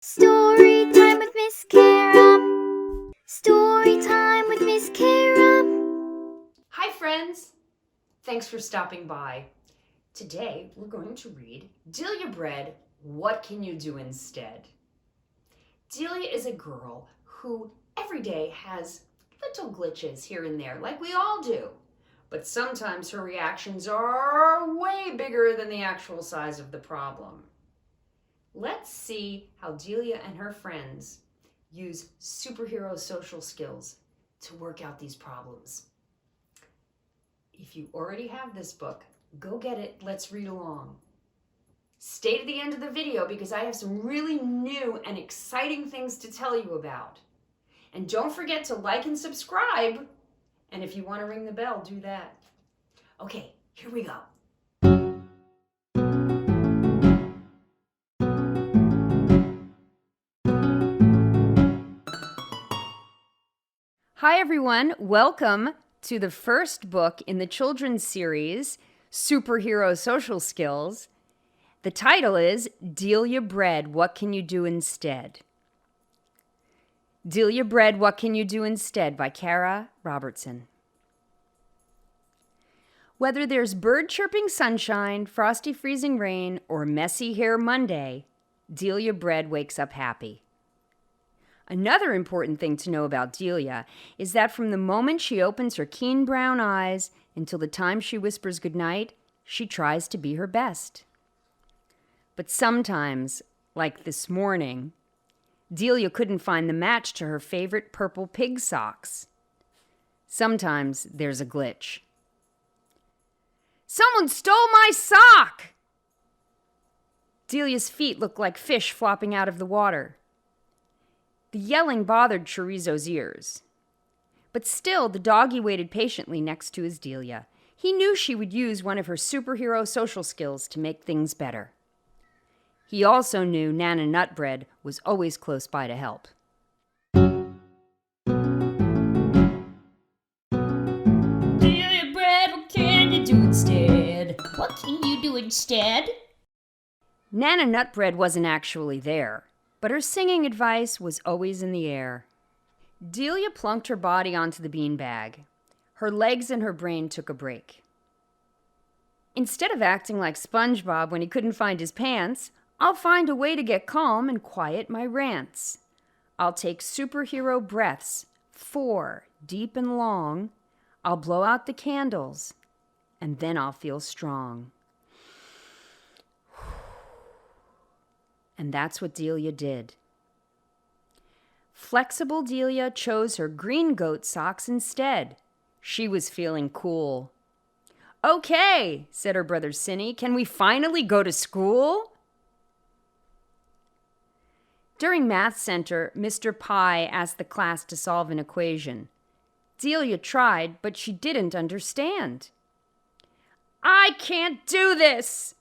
Story time with Miss Carra. Story time with Miss Carra. Hi friends! Thanks for stopping by. Today we're going to read Delia Bread, What Can You Do Instead? Delia is a girl who every day has little glitches here and there, like we all do. But sometimes her reactions are way bigger than the actual size of the problem. Let's see how Delia and her friends use superhero social skills to work out these problems. If you already have this book, go get it. Let's read along. Stay to the end of the video because I have some really new and exciting things to tell you about. And don't forget to like and subscribe. And if you want to ring the bell, do that. Okay, here we go. Hi everyone, welcome to the first book in the children's series, Superhero Social Skills. The title is Delia Bread, What Can You Do Instead? Delia Bread, What Can You Do Instead by Carra, Robertson. Whether there's bird chirping sunshine, frosty freezing rain, or messy hair Monday, Delia Bread wakes up happy. Another important thing to know about Delia is that from the moment she opens her keen brown eyes until the time she whispers goodnight, she tries to be her best. But sometimes, like this morning, Delia couldn't find the match to her favorite purple pig socks. Sometimes there's a glitch. Someone stole my sock! Delia's feet look like fish flopping out of the water. The yelling bothered Chorizo's ears. But still, the doggy waited patiently next to his Delia. He knew she would use one of her superhero social skills to make things better. He also knew Nana Nutbread was always close by to help. Delia Bread, what can you do instead? What can you do instead? Nana Nutbread wasn't actually there, but her singing advice was always in the air. Delia plunked her body onto the beanbag. Her legs and her brain took a break. Instead of acting like SpongeBob when he couldn't find his pants, I'll find a way to get calm and quiet my rants. I'll take superhero breaths, 4, deep and long. I'll blow out the candles, and then I'll feel strong. And that's what Delia did. Flexible Delia chose her green goat socks instead. She was feeling cool. Okay, said her brother Cinny, can we finally go to school? During Math Center, Mr. Pie asked the class to solve an equation. Delia tried, but she didn't understand. I can't do this!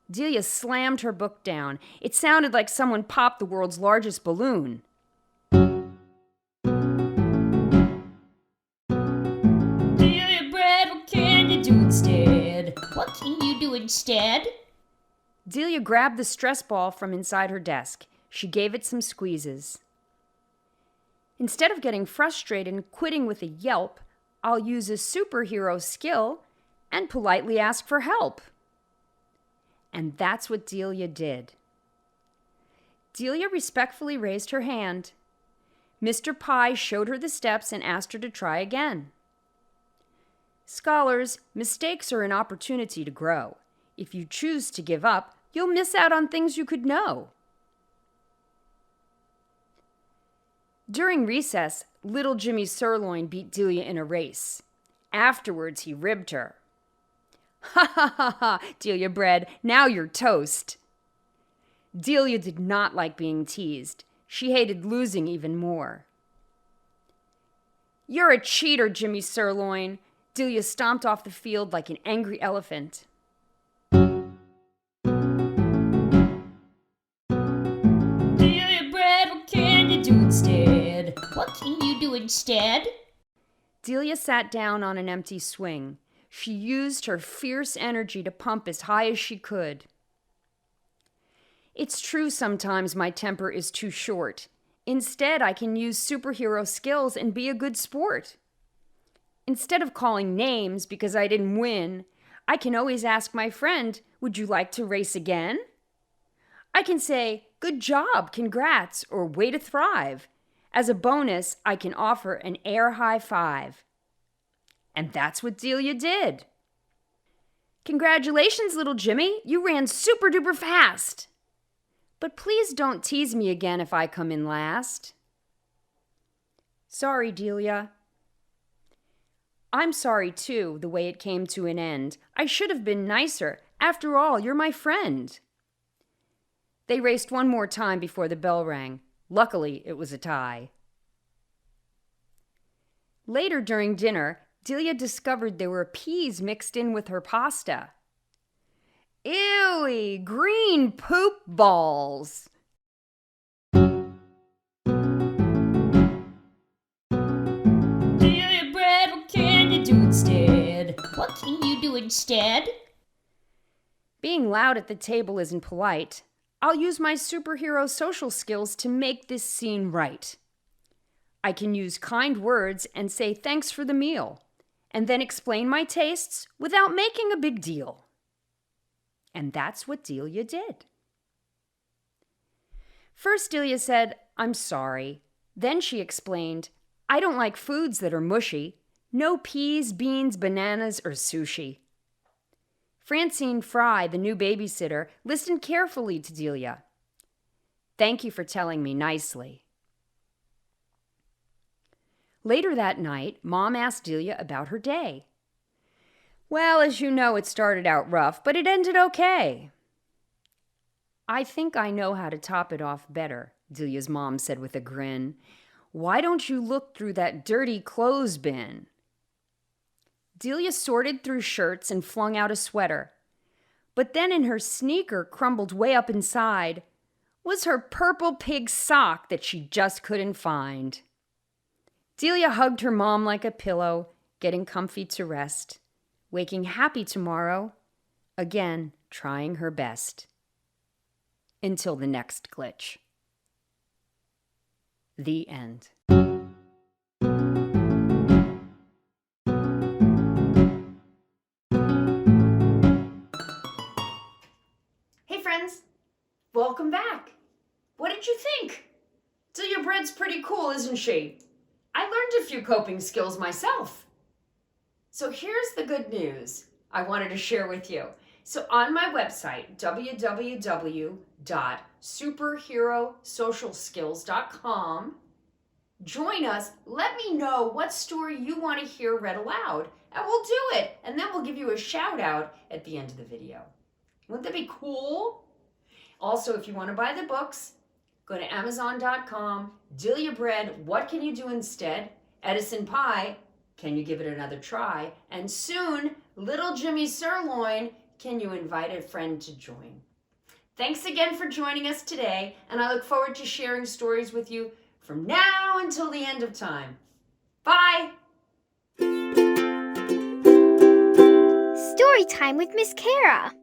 Delia slammed her book down. It sounded like someone popped the world's largest balloon. Delia Bread, what can you do instead? What can you do instead? Delia grabbed the stress ball from inside her desk. She gave it some squeezes. Instead of getting frustrated and quitting with a yelp, I'll use a superhero skill and politely ask for help. And that's what Delia did. Delia respectfully raised her hand. Mr. Pie showed her the steps and asked her to try again. Scholars, mistakes are an opportunity to grow. If you choose to give up, you'll miss out on things you could know. During recess, little Jimmy Sirloin beat Delia in a race. Afterwards, he ribbed her. Ha ha ha ha, Delia Bread, now you're toast. Delia did not like being teased. She hated losing even more. You're a cheater, Jimmy Sirloin. Delia stomped off the field like an angry elephant. Delia Bread, what can you do instead? What can you do instead? Delia sat down on an empty swing. She used her fierce energy to pump as high as she could. It's true sometimes my temper is too short. Instead, I can use superhero skills and be a good sport. Instead of calling names because I didn't win, I can always ask my friend, would you like to race again? I can say, good job, congrats, or way to thrive. As a bonus, I can offer an air high five. And that's what Delia did. Congratulations, little Jimmy, you ran super duper fast. But please don't tease me again if I come in last. Sorry, Delia. I'm sorry, too, the way it came to an end. I should have been nicer. After all, you're my friend. They raced one more time before the bell rang. Luckily, it was a tie. Later during dinner, Delia discovered there were peas mixed in with her pasta. Ewy, green poop balls! Delia Bread, what can you do instead? What can you do instead? Being loud at the table isn't polite. I'll use my superhero social skills to make this scene right. I can use kind words and say thanks for the meal, and then explain my tastes without making a big deal. And that's what Delia did. First, Delia said, I'm sorry. Then she explained, I don't like foods that are mushy. No peas, beans, bananas, or sushi. Francine Fry, the new babysitter, listened carefully to Delia. Thank you for telling me nicely. Later that night, Mom asked Delia about her day. Well, as you know, it started out rough, but it ended okay. I think I know how to top it off better, Delia's mom said with a grin. Why don't you look through that dirty clothes bin? Delia sorted through shirts and flung out a sweater. But then in her sneaker, crumbled way up inside, was her purple pig sock that she just couldn't find. Delia hugged her mom like a pillow, getting comfy to rest, waking happy tomorrow, again trying her best. Until the next glitch. The end. Hey friends, welcome back. What did you think? Delia Bread's pretty cool, isn't she? I learned a few coping skills myself. So here's the good news I wanted to share with you. So on my website, www.superherosocialskills.com, join us. Let me know what story you want to hear read aloud, and we'll do it. And then we'll give you a shout out at the end of the video. Wouldn't that be cool? Also, if you want to buy the books, go to Amazon.com, Delia Bread, What Can You Do Instead? Edison Pie, Can You Give It Another Try? And soon, Little Jimmy Sirloin, Can You Invite a Friend to Join? Thanks again for joining us today, and I look forward to sharing stories with you from now until the end of time. Bye! Story time with Miss Carra.